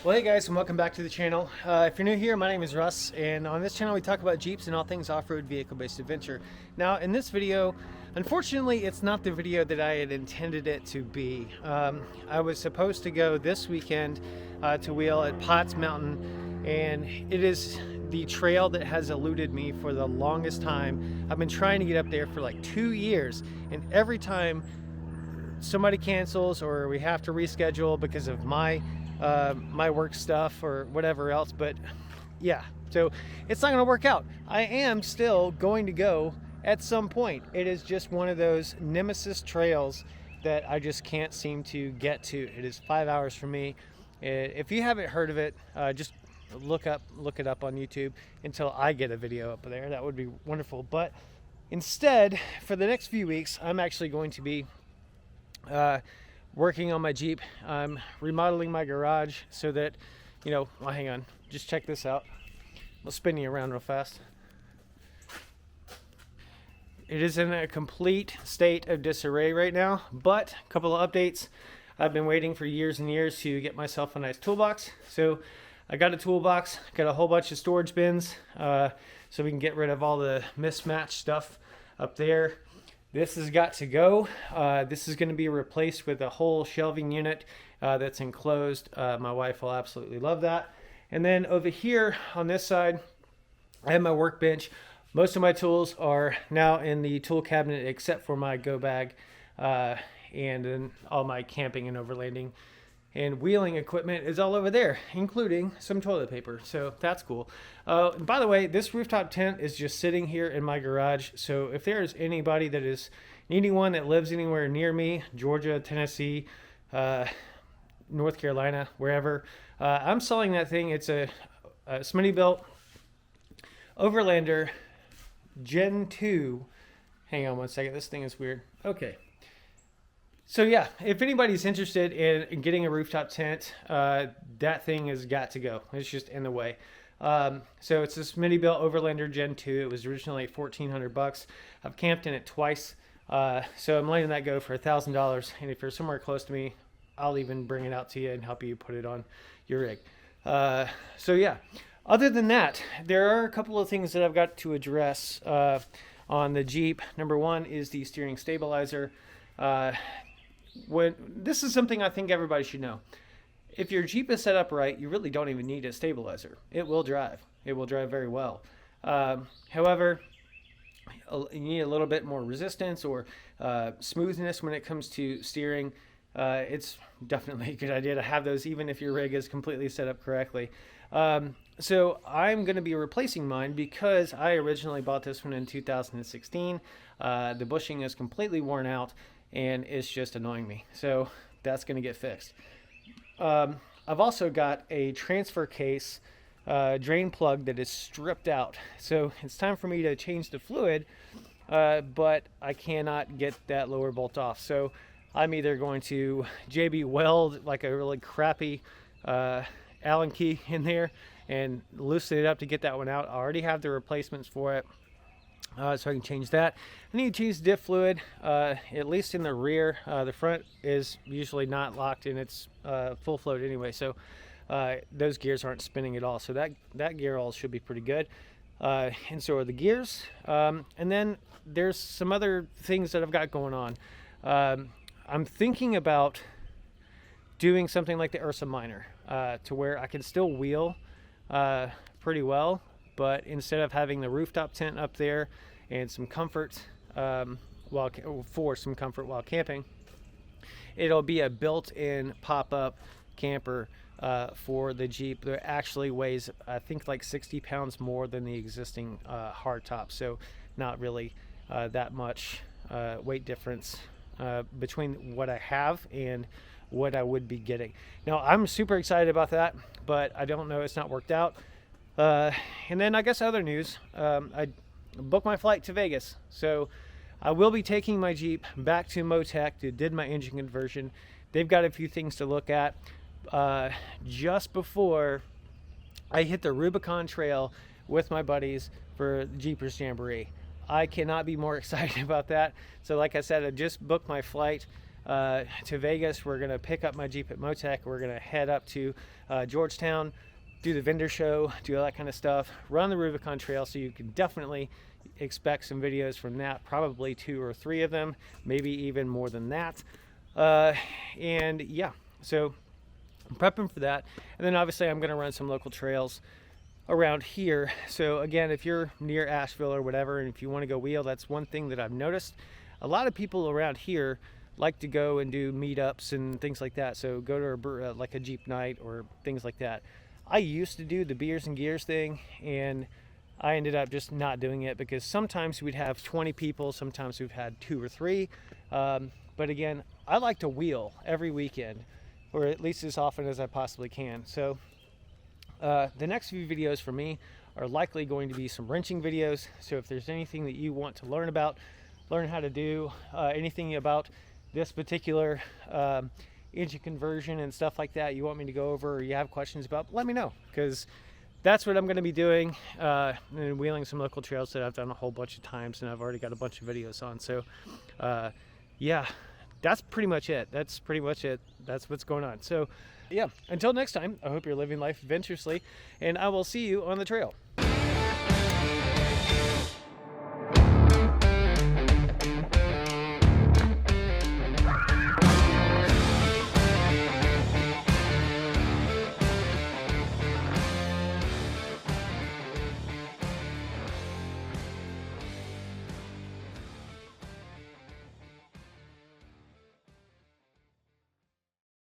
Well, hey guys, and welcome back to the channel. If you're new here, my name is Russ, and on this channel we talk about Jeeps and all things off-road vehicle-based adventure. Now, in this video, unfortunately, it's not the video that I had intended it to be. I was supposed to go this weekend to wheel at Potts Mountain, and it is the trail that has eluded me for the longest time. I've been trying to get up there for like 2 years, and every time somebody cancels or we have to reschedule because of my work stuff or whatever else. But yeah, so it's not going to work out. I am still going to go at some point. It is just one of those nemesis trails that I just can't seem to get to. It is 5 hours from me. If you haven't heard of it, just look it up on YouTube until I get a video up there. That would be wonderful. But instead, for the next few weeks, I'm actually going to be working on my Jeep. I'm remodeling my garage so that, well, hang on, just check this out. I'll spin you around real fast. It is in a complete state of disarray right now, but a couple of updates. I've been waiting for years and years to get myself a nice toolbox. So I got a toolbox, got a whole bunch of storage bins, so we can get rid of all the mismatched stuff up there. This has got to go. This is going to be replaced with a whole shelving unit that's enclosed. My wife will absolutely love that. And then over here on this side, I have my workbench. Most of my tools are now in the tool cabinet except for my go bag and then all my camping and overlanding and wheeling equipment is all over there, including some toilet paper. So that's cool. And by the way, this rooftop tent is just sitting here in my garage. So if there's anybody that is needing one that lives anywhere near me, Georgia, Tennessee, North Carolina, wherever, I'm selling that thing. It's a Smittybilt Overlander Gen 2. Hang on one second. This thing is weird. Okay. So yeah, if anybody's interested in getting a rooftop tent, that thing has got to go. It's just in the way. So it's a Smittybilt Overlander Gen 2. It was originally $1,400. I've camped in it twice. So I'm letting that go for $1,000. And if you're somewhere close to me, I'll even bring it out to you and help you put it on your rig. So yeah, other than that, there are a couple of things that I've got to address on the Jeep. Number one is the steering stabilizer. This is something I think everybody should know. If your Jeep is set up right, you really don't even need a stabilizer. It will drive. It will drive very well. However, you need a little bit more resistance or smoothness when it comes to steering. It's definitely a good idea to have those even if your rig is completely set up correctly. So I'm going to be replacing mine because I originally bought this one in 2016. The bushing is completely worn out and it's just annoying me. So that's going to get fixed. I've also got a transfer case drain plug that is stripped out. So it's time for me to change the fluid, but I cannot get that lower bolt off. So I'm either going to JB weld like a really crappy Allen key in there and loosen it up to get that one out. I already have the replacements for it. So I can change that. I need to change the diff fluid, at least in the rear. The front is usually not locked and it's full float anyway, so those gears aren't spinning at all. So that gear all should be pretty good. And so are the gears. And then there's some other things that I've got going on. I'm thinking about doing something like the Ursa Minor, to where I can still wheel pretty well, but instead of having the rooftop tent up there and some comfort while camping, it'll be a built-in pop-up camper for the Jeep that actually weighs, I think, like 60 pounds more than the existing hardtop. So not really that much weight difference between what I have and what I would be getting. Now, I'm super excited about that, but I don't know, it's not worked out. And then I guess other news, I booked my flight to Vegas. So I will be taking my Jeep back to Motec to did my engine conversion. They've got a few things to look at. Just before I hit the Rubicon Trail with my buddies for Jeepers Jamboree. I cannot be more excited about that. So like I said, I just booked my flight. to Vegas. We're going to pick up my Jeep at Motec. We're going to head up to Georgetown, do the vendor show, do all that kind of stuff, run the Rubicon Trail. So you can definitely expect some videos from that, probably 2 or 3 of them, maybe even more than that. And yeah, so I'm prepping for that. And then obviously I'm going to run some local trails around here. So again, if you're near Asheville or whatever, and if you want to go wheel, that's one thing that I've noticed. A lot of people around here like to go and do meetups and things like that. So go to like a Jeep night or things like that. I used to do the beers and gears thing, and I ended up just not doing it because sometimes we'd have 20 people, sometimes we've had 2 or 3. But again, I like to wheel every weekend, or at least as often as I possibly can. So the next few videos for me are likely going to be some wrenching videos. So if there's anything that you want to learn about, learn how to do, anything about this particular engine conversion and stuff like that you want me to go over, or you have questions about, let me know, because that's what I'm going to be doing, and wheeling some local trails that I've done a whole bunch of times and I've already got a bunch of videos on. So yeah, that's pretty much it. That's what's going on. So yeah, until next time, I hope you're living life adventurously, and I will see you on the trail.